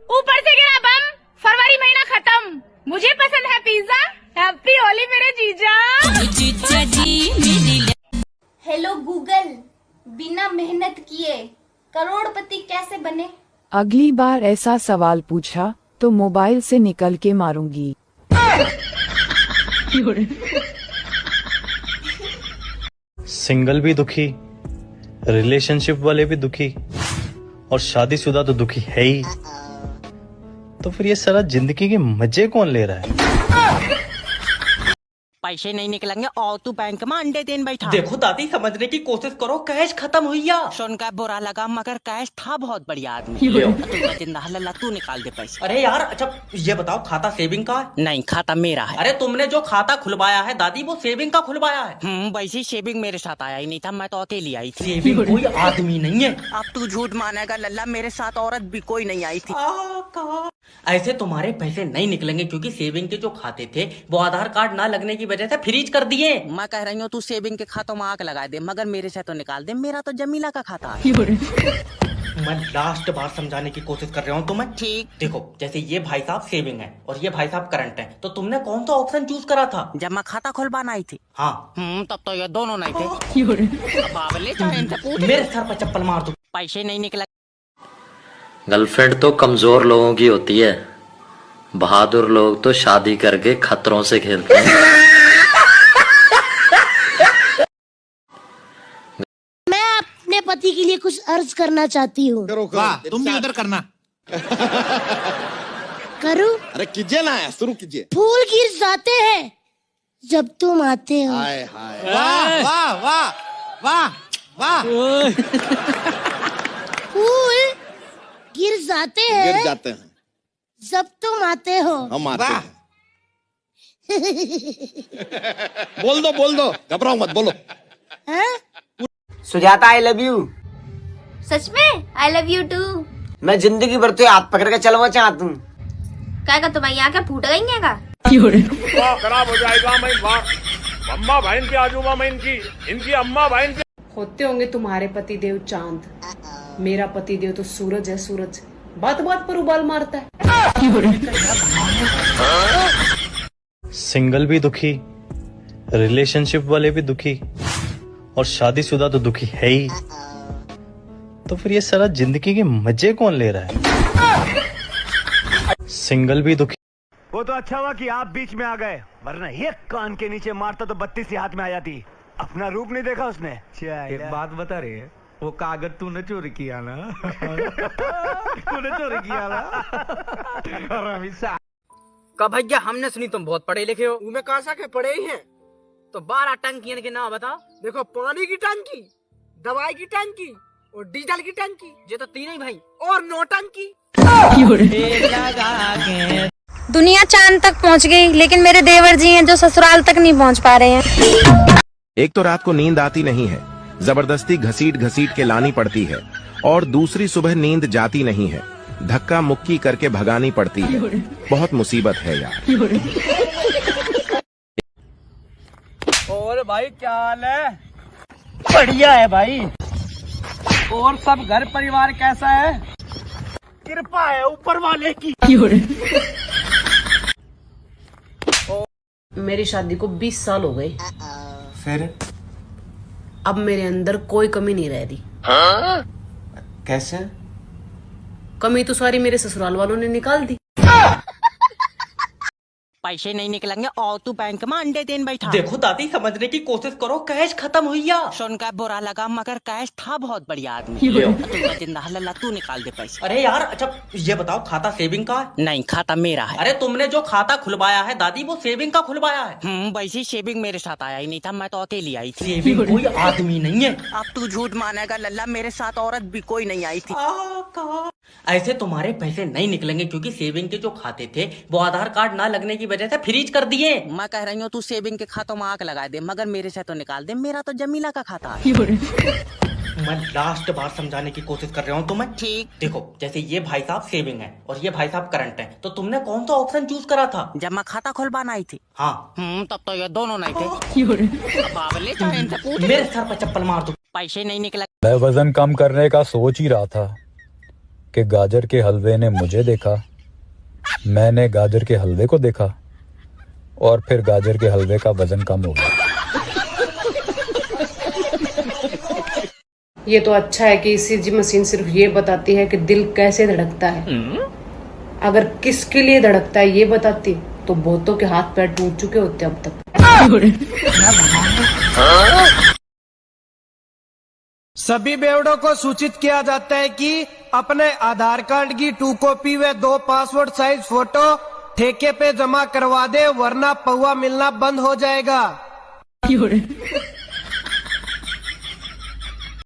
ऊपर से गिरा बम, फरवरी महीना खत्म। मुझे पसंद है पिज्जा। हैप्पी होली मेरे जीजा जी। हेलो गूगल, बिना मेहनत किए करोड़पति कैसे बने? अगली बार ऐसा सवाल पूछा तो मोबाइल से निकल के मारूंगी। सिंगल भी दुखी, रिलेशनशिप वाले भी दुखी और शादीशुदा तो दुखी है ही। तो फिर ये सारा जिंदगी के मजे कौन ले रहा है? पैसे नहीं निकलेंगे और तू बैंक में अंडे देन बैठा। देखो दादी, समझने की कोशिश करो, कैश खत्म हुई या। सुनकर बुरा लगा मगर कैश था बहुत बढ़िया आदमी। तू जिंदा हल्ला तू निकाल दे पैसे। अरे यार, अच्छा ये बताओ, खाता सेविंग का है? नहीं, खाता मेरा है। अरे तुमने जो खाता खुलवाया है दादी, वो सेविंग का खुलवाया है? वैसे सेविंग मेरे साथ आया ही नहीं था, मैं तो अकेली आई थी। सेविंग कोई आदमी नहीं है। अब तू झूठ मानेगा लल्ला, मेरे साथ औरत भी कोई नहीं आई थी। ऐसे तुम्हारे पैसे नहीं निकलेंगे क्योंकि सेविंग के जो खाते थे वो आधार कार्ड ना लगने की वजह से फ्रीज कर दिए। मैं कह रही हूँ तू सेविंग के खातों में आग लगा दे, मगर मेरे से तो निकाल दे, मेरा तो जमीला का खाता है। मैं लास्ट बार समझाने की कोशिश कर रहा हूँ तुम्हें। ठीक। देखो, जैसे ये भाई साहब सेविंग है और ये भाई साहब करंट है, तो तुमने कौन सा ऑप्शन चूज करा था जब मैं खाता खुलवाना आई थी? हाँ। तब तो ये दोनों नहीं थे। बाबले चाहे इनसे पूछ ले। मेरे सर पर चप्पल मार दो। पैसे नहीं निकले। गर्लफ्रेंड तो कमजोर लोगों की होती है, बहादुर लोग तो शादी करके खतरों से खेलते हैं। मैं अपने पति के लिए कुछ अर्ज करना चाहती हूँ। वाह, तुम भी उधर करना। करूँ? अरे कीजिए ना, शुरू कीजिए। फूल गिर जाते हैं जब तुम आते हो। हाय हाय, वाह वाह वाह वाह वाह। फूल गिर जाते हैं जब तुम आते हो। हम आते हैं। बोल दो, घबराओ मत, बोलो। Sujata, I love you. सच में? I love you too. मैं जिंदगी भर तो हाथ पकड़ के चलवा चाहता हूँ। क्या का तुम्हारी यहाँ क्या फूट गई है का? खराब हो जाएगा। मैं अम्मा बहन की आजूबा में इनकी अम्मा बहन की। होते होंगे तुम्हारे पति देव चांद, मेरा पति देव तो सूरज है। सूरज बात बात पर उबाल मारता है। सिंगल भी दुखी, रिलेशनशिप वाले भी दुखी और शादीशुदा तो दुखी है ही। तो फिर ये सारा जिंदगी के मजे कौन ले रहा है? सिंगल भी दुखी। वो तो अच्छा हुआ कि आप बीच में आ गए, वरना एक कान के नीचे मारता तो 32 हाथ में आ जाती। अपना रूप नहीं देखा उसने। एक बात बता रही है, वो कागज तूने चोरी किया ना? तूने चोरी किया ना? का भैया, हमने सुनी तुम बहुत पढ़े लिखे हो। तुम्हें कहा सा के पढ़े ही हैं? तो 12 टंकियों के नाम बताओ। देखो, पानी की टंकी, दवाई की टंकी और डीजल की टंकी, ये तो तीन ही भाई, और नौटंकी। दुनिया चांद तक पहुंच गई, लेकिन मेरे देवर जी हैं जो ससुराल तक नहीं पहुंच पा रहे हैं। एक तो रात को नींद आती नहीं है, जबरदस्ती घसीट घसीट के लानी पड़ती है, और दूसरी सुबह नींद जाती नहीं है, धक्का मुक्की करके भगानी पड़ती है। बहुत मुसीबत है यार। और भाई क्या हाल है? बढ़िया है भाई। और सब घर परिवार कैसा है? कृपा है ऊपर वाले की। मेरी शादी को 20 साल हो गए। फिर अब मेरे अंदर कोई कमी नहीं रह रही। कैसे? कमी तो सारी मेरे ससुराल वालों ने निकाल दी। पैसे नहीं निकलेंगे और तू बैंक में अंडे देन बैठा। देखो दादी, समझने की कोशिश करो, कैश खत्म हुई या। सुनकर बुरा लगा मगर कैश था बहुत बढ़िया आदमी। तू जिंदा हल्ला तू निकाल दे पैसे। अरे यार, अच्छा ये बताओ, खाता सेविंग का है? नहीं, खाता मेरा है। अरे तुमने जो खाता खुलवाया है दादी, वो सेविंग का खुलवाया है? वैसे सेविंग मेरे साथ आया ही नहीं था, मैं तो अकेली आई थी। सेविंग कोई आदमी नहीं है। अब तू झूठ मानेगा लल्ला, मेरे साथ औरत भी कोई नहीं आई थी। ऐसे तुम्हारे पैसे नहीं निकलेंगे क्योंकि सेविंग के जो खाते थे वो आधार कार्ड ना लगने की वजह से फ्रीज कर दिए। मैं कह रही हूँ तू सेविंग के खातों में आग लगा दे, मगर मेरे से तो निकाल दे, मेरा तो जमीला का खाता है। मैं लास्ट बार समझाने की कोशिश कर रहा हूँ तुम्हें। ठीक। देखो, जैसे ये भाई साहब सेविंग है और ये भाई साहब करंट है, तो तुमने कौन सा ऑप्शन चूज करा था जब मैं खाता खुलवाना आई थी? हाँ। तब तो ये दोनों नहीं थे। बाबले चाहे इनसे पूछ ले। मेरे सर पर चप्पल मार दो। पैसे नहीं निकला। मैं वजन कम करने का सोच ही रहा था कि गाजर के हलवे ने मुझे देखा, मैंने गाजर के हलवे को देखा और फिर गाजर के हलवे का वजन कम हो गया। ये तो अच्छा है कि ईसीजी मशीन सिर्फ ये बताती है कि दिल कैसे धड़कता है। अगर किसके लिए धड़कता है ये बताती तो बहुतों के हाथ पैर टूट चुके होते अब तक। सभी बेवड़ों को सूचित किया जाता है कि अपने आधार कार्ड की 2 कॉपी व 2 पासपोर्ट साइज फोटो ठेके पे जमा करवा दे, वरना पौवा मिलना बंद हो जाएगा।